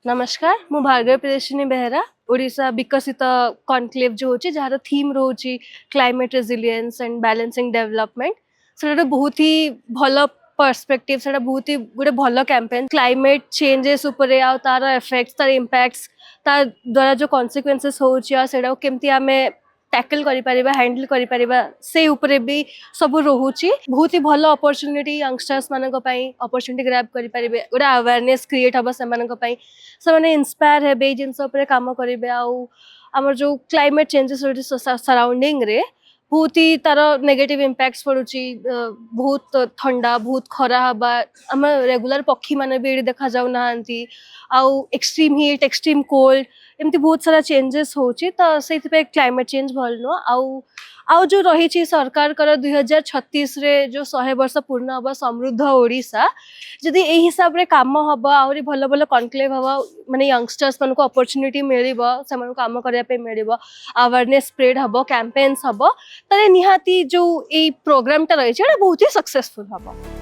नमस्कार मु भार्गव प्रियदर्शिनी बेहरा ओडिशा विकसित कॉन्क्लेव जो होची जार थीम रोची climate resilience and balancing development सेटा बहुत ही भलो पर्सपेक्टिव सेटा बहुत ही गोटे भलो कैंपेन क्लाइमेट चेंजेस उपरे आ तार इफेक्ट्स तार इंपैक्ट्स तार द्वारा जो कॉन्सिक्वेंसेस होची आ सेटा केमती आमे टैकल करि परिबा हैंडल करि परिबा से उपरे भी सब रोहुची बहुत ही भलो अपॉर्चुनिटी यंगस्टर्स मानक पई अपॉर्चुनिटी ग्रैब करि परिबे गोटे अवेयरनेस क्रिएट हबा से मानक पई से माने इंस्पायर हेबे जिनस उपरे काम करिवे आ हमर जो क्लाइमेट चेंजेस सराउंडिंग रे बहुत ही तार नेगेटिव इम्पैक्ट्स पड़ुची बहुत ठंडा बहुत खरा हबा हम रेगुलर पक्षी माने भी एडी देखा जाउ नाहंती आउ एक्सट्रीम हीट एक्सट्रीम कोल्ड एमती बहुत सारा चेंजेस होची त सेति पे क्लाइमेट चेंज भल नो आउ आउ जो रही छी सरकार कर 2036 रे जो 100 वर्ष पूर्ण हबा समृद्ध ओडिशा जदि ए हिसाब रे काम हबा आउरी भलो भलो कॉन्क्लेव हबा माने यंगस्टर्स मन को अपॉर्चुनिटी मिलिबो से मन काम करिया पे मिलिबो अवेयरनेस स्प्रेड हबो कैंपेन्स हबो तले निहाती जो ए प्रोग्राम ता रही छै बहुत ही सक्सेसफुल हबो।